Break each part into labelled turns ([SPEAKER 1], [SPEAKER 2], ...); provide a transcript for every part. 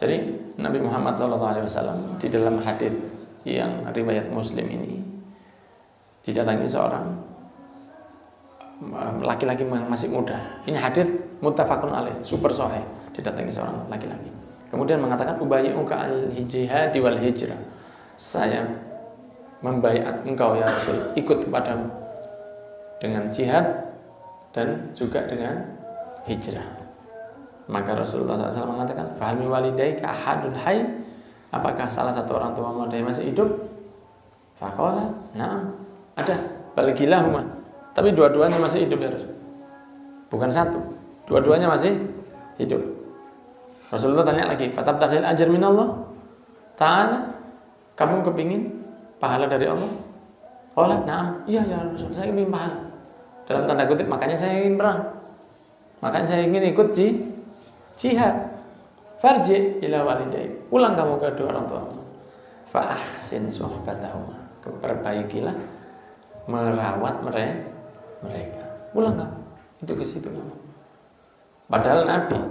[SPEAKER 1] Jadi Nabi Muhammad SAW di dalam hadis yang riwayat Muslim ini didatangi seorang laki-laki yang masih muda. Ini hadis muttafaqun alaih, super sahih. Didatangi seorang laki-laki. Kemudian mengatakan ubayyuka al-jihad wal hijrah. Saya membaiat engkau ya Rasul, ikut kepadamu dengan jihad dan juga dengan hijrah. Maka Rasulullah SAW mengatakan, fahal min walidayka ahadun hayy? Apakah salah satu orang tua muda yang masih hidup? Faqala, na'am, ada. Balgilahuma. Tapi dua-duanya masih hidup ya Rasul. Bukan satu, dua-duanya masih hidup. Rasulullah tanya lagi, fatabtaghil ajr minallah ta'ala? Kamu kepingin pahala dari Allah? Qala, na'am, iya ya Rasul, saya ingin pahala. Dalam tanda kutip, makanya saya ingin perang. Makanya saya ingin ikut jihad. Farji ila walidayk. Pulang kamu ke kedua orang tuamu. Fa ahsin suhbatahuma. Perbaikilah merawat mereka. Pulang kamu. Itu ke situ. Padahal Nabi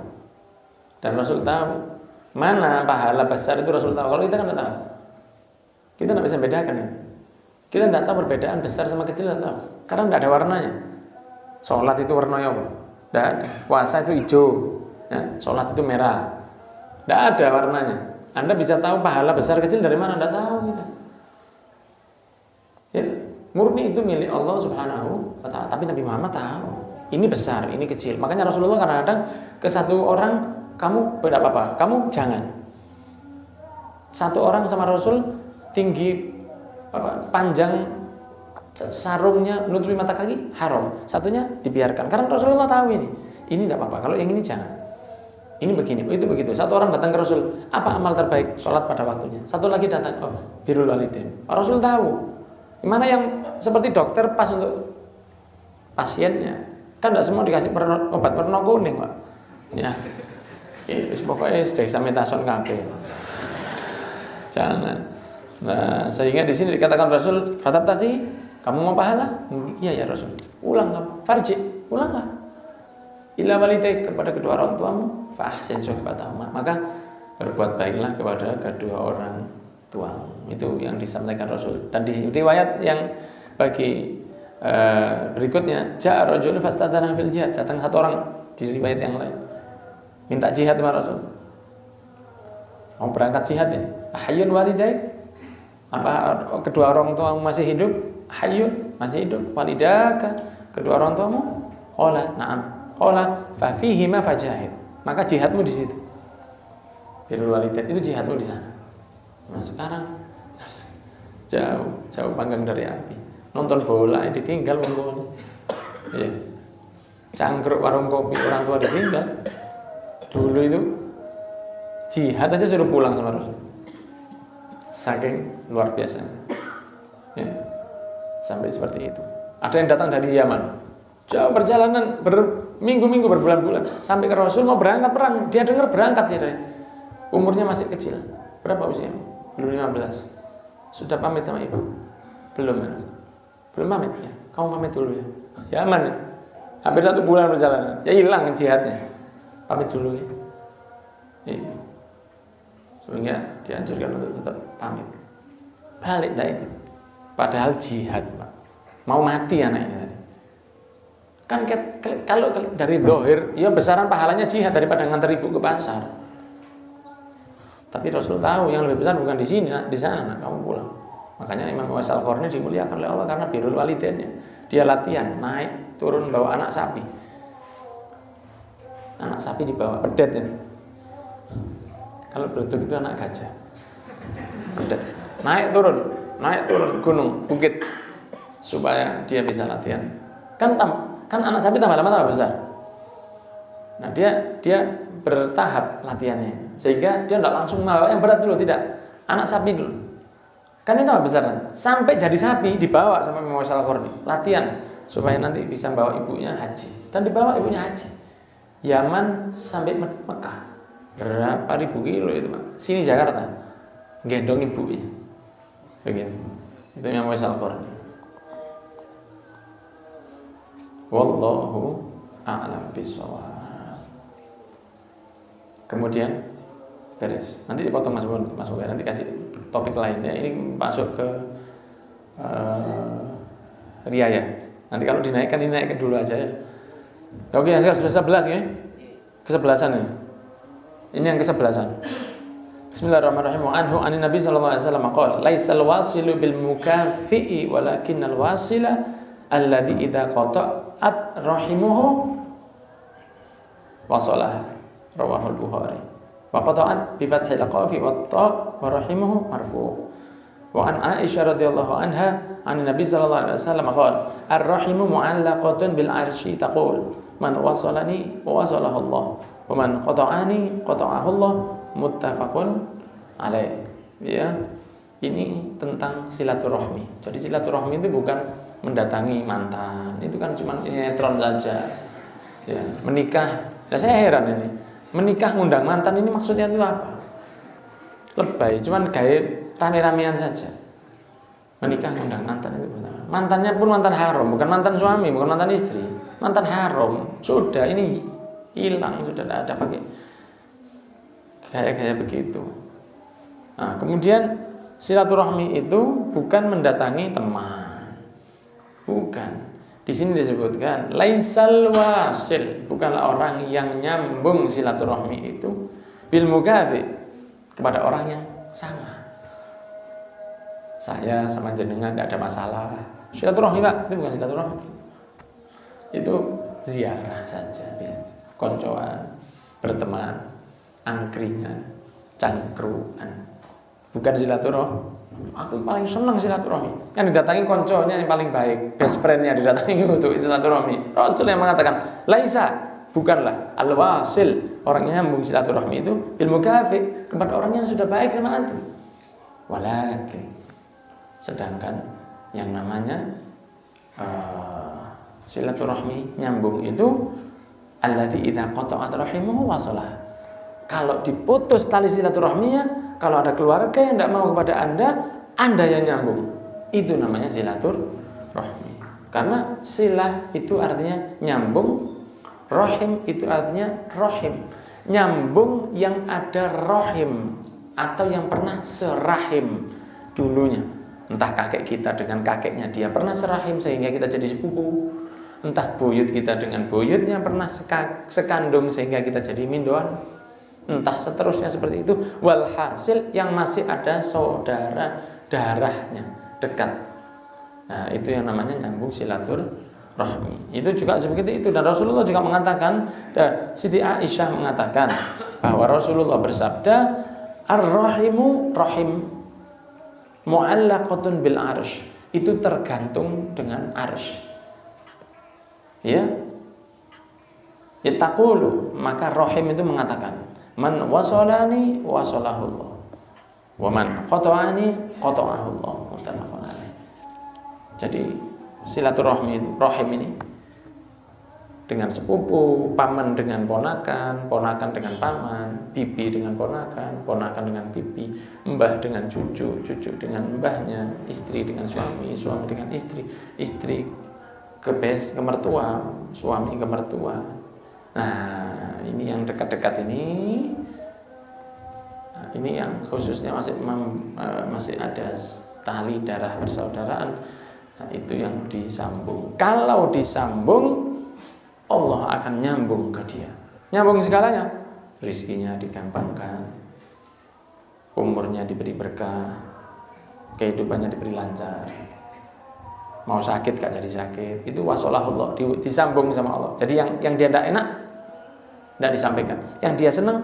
[SPEAKER 1] dan Rasul tahu mana pahala besar itu. Rasul tahu. Kalau kita kan tidak tahu. Kita tidak bisa bedakan ini. Kita tidak tahu perbedaan besar sama kecil, tidak tahu. Karena tidak ada warnanya. Sholat itu warnanya apa? Tidak ada. Puasa itu hijau, ya, sholat itu merah. Tidak ada warnanya. Anda bisa tahu pahala besar kecil dari mana? Tidak tahu kita. Ya, murni itu milik Allah Subhanahu wa Ta'ala. Tapi Nabi Muhammad tahu. Ini besar, ini kecil. Makanya Rasulullah kadang-kadang ke satu orang, kamu beda apa? Kamu jangan. Satu orang sama Rasul tinggi panjang sarungnya nutupi mata kaki haram, satunya dibiarkan karena Rasulullah tahu ini tidak apa-apa, kalau yang ini jangan, ini begini, itu begitu. Satu orang datang ke Rasul, apa amal terbaik? Sholat pada waktunya. Satu lagi datang, birrul walidain. Rasul tahu mana yang seperti dokter pas untuk pasiennya. Kan tidak semua dikasih obat warna kuning, Pak. Ya, pokoknya dexamethasone kabeh. Jangan. Nah, sehingga di sini dikatakan Rasul, fatabtaghi, kamu mau pahala? Iya ya Rasul. Ulang kamu, farji, ulanglah. Ila walidayk, kepada kedua orang tuamu, fa ahsin suhbatahuma. Maka berbuat baiklah kepada kedua orang tuamu. Itu yang disampaikan Rasul. Dan di riwayat yang bagi berikutnya, ja'a rajulun fastadana fil jihad. Datang satu orang di riwayat yang lain, minta jihad sama Rasul. Mau berangkat jihad ya? Ahyun walidayk. Apa kedua orang tuamu masih hidup? Hayyun, masih hidup. Walidaka, kedua orang tuamu? Qala, na'am. Qala, fa fihi ma fajahid. Maka jihadmu di situ. Birrul walidain, itu jihadmu di sana. Nah, sekarang jauh panggang dari api. Nonton bola ditinggal wong tuane. Iya. Cangkruk warung kopi orang tua ditinggal. Dulu itu jihad aja suruh pulang sama Rasul. Saking luar biasa, ya, sampai seperti itu. Ada yang datang dari Yaman, jauh perjalanan berminggu-minggu, berbulan-bulan, sampai ke Rasul mau berangkat perang. Dia dengar berangkat ya, umurnya masih kecil. Berapa usianya? Belum 15. Sudah pamit sama ibu? Belum ya? Belum pamit ya? Kamu pamit dulu ya. Yaman ya? Hampir 1 bulan perjalanan, ya hilang jihadnya. Pamit dulu ya. Itu. Sehingga dianjurkan untuk tetap pamit. Balik dah ikut. Padahal jihad, Pak. Mau mati anaknya. Kan kalau dari dohir, ya besaran pahalanya jihad daripada nganter ibu ke pasar. Tapi Rasul tahu yang lebih besar bukan di sini, di sana. Nah, kamu pulang. Makanya Imam Uwais Al-Qarni dimuliakan oleh Allah karena birrul walidainnya. Dia latihan naik turun bawa anak sapi. Anak sapi dibawa pedet ini. Kalau beletuk itu anak gajah. Pedet. Naik turun gunung, bukit supaya dia bisa latihan. Kan anak sapi tambah lama tambah besar. Nah, dia bertahap latihannya. Sehingga dia tidak langsung bawa yang berat dulu, tidak. Anak sapi dulu. Kan itu tambah besar nanti. Sampai jadi sapi dibawa sama Imam Uwais Al-Qarni. Latihan supaya nanti bisa bawa ibunya haji. Dan dibawa ibunya haji. Yaman sampai Mekah. Berapa ribu kilo itu, Pak? Sini Jakarta. Gendong ibunya. Begitu. Itu Imam Uwais Al-Qarni. Wallahu a'lam bishawab. Kemudian beres. Nanti dipotong Mas Boga, nanti kasih topik lainnya. Ini masuk ke riaya. Nanti kalau dinaikkan dulu aja ya. Oke, yang ke-11 ya. Ke-11 ini. Ini yang ke-11. Bismillahirrahmanirrahim. Wa anhu anin Nabi sallallahu alaihi wasallam qala, "Laisal wasilu bil mukafi'i walakinnal wasila alladzi idza qata'at rahimuhu wasalah." Rawahul Bukhari. Wa qata'at bi fathil qafi wat ta wa rahimuhu marfu'. Wa an Aisyah radhiyallahu anha anin Nabi sallallahu alaihi wasallam qala, "Ar-rahimu mu'allaqatun bil 'arsy taqul, man wasalani wa wasalahu Allah, wa man qata'ani qata'ahu Allah." Muttafaqun alaih. Ya, ini tentang silaturahmi. Jadi silaturahmi itu bukan mendatangi mantan, itu kan cuma sinetron saja. Ya, menikah. Nah, saya heran ini. Menikah ngundang mantan ini maksudnya itu apa? Lebay, cuman gaya rame-ramean saja. Menikah ngundang mantan itu benar. Mantannya pun mantan haram, bukan mantan suami, bukan mantan istri. Mantan haram. Sudah ini hilang, sudah tidak ada pakai gaya-gaya begitu. Nah, kemudian silaturahmi itu bukan mendatangi teman. Bukan. Di sini disebutkan laisal wasil, bukanlah orang yang nyambung silaturahmi itu bil mukafi, kepada orang yang sama. Saya sama jenengan tidak ada masalah. Silaturahmi Pak, itu bukan silaturahmi. Itu ziarah saja, koncoan, berteman, angkringan, cangkruan, bukan silaturahmi. Aku paling senang silaturahmi. Yang didatangi konconya yang paling baik, best friend-nya didatangi untuk silaturahmi. Rasul yang mengatakan, laisa, bukanlah al-wasil, orang yang nyambung silaturahmi itu bil mukafi, kepada orang yang sudah baik sama antum. Walakin, sedangkan yang namanya silaturahmi nyambung itu alladzi idza qata'at rahimuhu wasalah. Kalau diputus tali silaturahminya, kalau ada keluarga yang tidak mau kepada Anda yang nyambung. Itu namanya silaturahmi. Karena silah itu artinya nyambung, rahim itu artinya rahim. Nyambung yang ada rahim atau yang pernah serahim dulunya. Entah kakek kita dengan kakeknya dia pernah serahim sehingga kita jadi sepupu. Entah buyut kita dengan buyutnya pernah sekandung sehingga kita jadi mindoan. Entah seterusnya seperti itu. Walhasil yang masih ada saudara darahnya dekat. Nah, itu yang namanya nyambung silaturahmi. Itu juga seperti itu. Dan Rasulullah juga mengatakan, dan Siti Aisyah mengatakan bahwa Rasulullah bersabda, ar-rahimu rahim mu'allaqatun bil arsh. Itu tergantung dengan arsh. Ya. Taqulu, maka rahim itu mengatakan, man wasolani wasolahullah, wa man qata'ani qata'ahullah. Muttafaqun alaih. Jadi silaturahmi rahim ini dengan sepupu, paman dengan ponakan, ponakan dengan paman, bibi dengan ponakan, ponakan dengan bibi, mbah dengan cucu, cucu dengan mbahnya, istri dengan suami, suami dengan istri, istri ke mertua, suami ke mertua. Nah, ini yang dekat-dekat ini, yang khususnya masih ada tali darah persaudaraan. Nah, itu yang disambung. Kalau disambung, Allah akan nyambung ke dia. Nyambung segalanya. Rizkinya digampangkan, umurnya diberi berkah, kehidupannya diberi lancar. Mau sakit gak jadi sakit. Itu wasolahullah, disambung sama Allah. Jadi yang dia tidak enak, tidak disampaikan. Yang dia senang,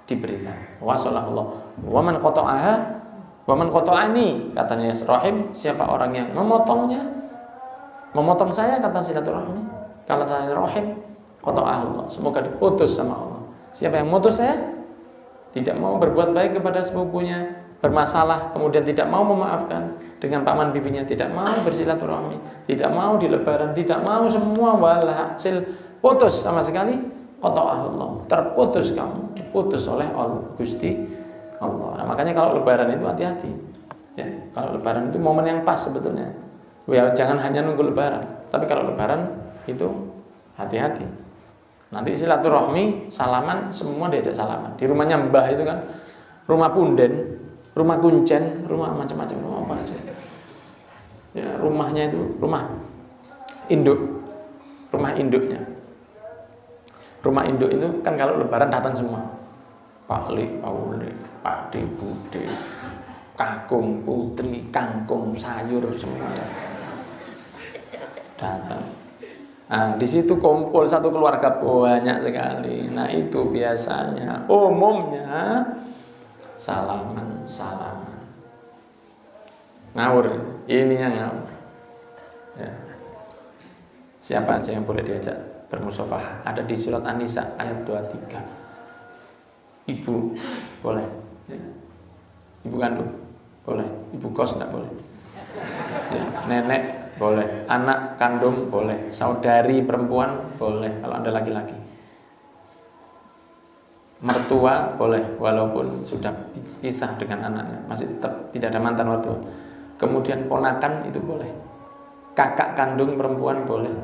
[SPEAKER 1] diberikan. Wasolahullah. Waman qata'aha, waman qata'ani, katanya rahim, siapa orang yang memotongnya, memotong saya, kata silaturahmi, kalau tanya rahim, qata'ahullah, semoga diputus sama Allah. Siapa yang memutus saya, tidak mau berbuat baik kepada sepupunya, bermasalah, kemudian tidak mau memaafkan dengan paman bibinya, tidak mau bersilaturahmi, tidak mau di lebaran, tidak mau semua, walhasil putus sama sekali, qata'ahullah, terputus kamu, diputus oleh Allah, Gusti Allah. Nah, makanya kalau lebaran itu hati-hati. Ya, kalau lebaran itu momen yang pas sebetulnya. Ya, jangan hanya nunggu lebaran, tapi kalau lebaran itu hati-hati. Nanti silaturahmi, salaman, semua diajak salaman. Di rumahnya mbah itu kan, rumah punden, rumah kuncen, rumah macam-macam, rumah apa aja. Ya, rumahnya itu rumah induk, rumah induknya. Rumah induk itu kan kalau lebaran datang semua. Pak Le, Pak Ule, Pak De, Bude, kakung, putri, kangkung, sayur semuanya datang. Nah, di situ kumpul satu keluarga banyak sekali. Nah, itu biasanya umumnya salaman. Ngawur, ini yang ngawur. Ya. Siapa aja yang boleh diajak bermusafahah? Ada di surat An-Nisa ayat 23. Ibu boleh, ya. Ibu kandung boleh, ibu kos enggak boleh, ya. Nenek boleh, anak kandung boleh, saudari perempuan boleh kalau Anda laki-laki, mertua boleh walaupun sudah pisah dengan anaknya, masih tetap tidak ada mantan mertua. Kemudian ponakan itu boleh, kakak kandung perempuan boleh,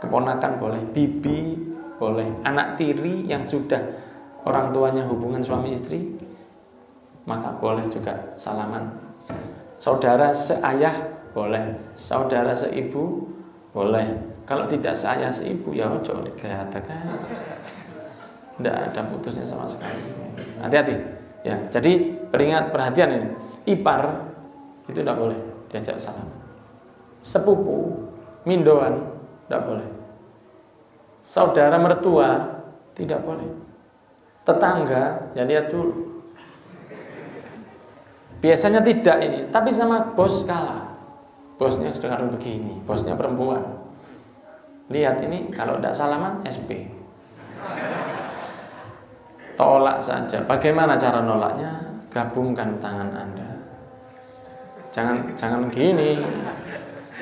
[SPEAKER 1] keponakan boleh, bibi boleh, anak tiri yang sudah orang tuanya hubungan suami istri maka boleh juga salaman. Saudara seayah boleh, saudara seibu boleh. Kalau tidak seayah seibu ya ojo dikatakan. Tidak ada putusnya sama sekali. Hati-hati. Ya, jadi perhatian ini. Ipar itu tidak boleh diajak salaman. Sepupu, mindoan tidak boleh. Saudara mertua tidak boleh. Tetangga, ya lihat dulu. Biasanya tidak ini, tapi sama bos kalah. Bosnya sekarang begini, bosnya perempuan. Lihat ini, kalau tidak salaman, SP. Tolak saja. Bagaimana cara nolaknya? Gabungkan tangan Anda. Jangan gini.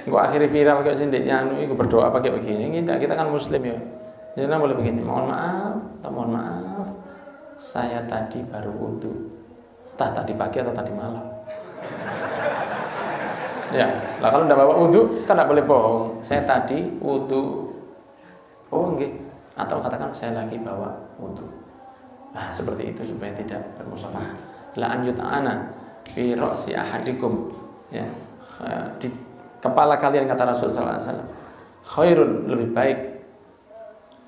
[SPEAKER 1] Kok akhirnya viral kayak sindiknya, aku berdoa pakai begini. Kita kan muslim ya. Jadi boleh begini. Mohon maaf. Saya tadi baru wudu. Entah tadi pagi atau tadi malam. Ya, lah kalau tidak bawa wudu kan tidak boleh bohong. Saya tadi wudu. Oh enggak. Atau katakan saya lagi bawa wudu. Nah, seperti itu supaya tidak bermusafahah. La an yut'ana fi ra'si ahadikum. Ya, di kepala kalian kata Rasul sallallahu alaihi wasallam. Khairun, lebih baik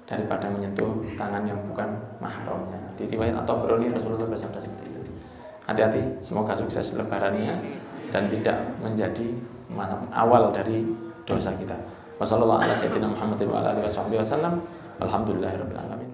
[SPEAKER 1] daripada menyentuh tangan yang bukan mahramnya. Di riwayat At-Tabrani Rasulullah bersabda seperti itu. Hati-hati, semoga sukses lebarannya dan tidak menjadi awal dari dosa kita. Wassallallahu ala sayyidina Muhammadin wa ala alihi wasallam. Alhamdulillahirabbil alamin.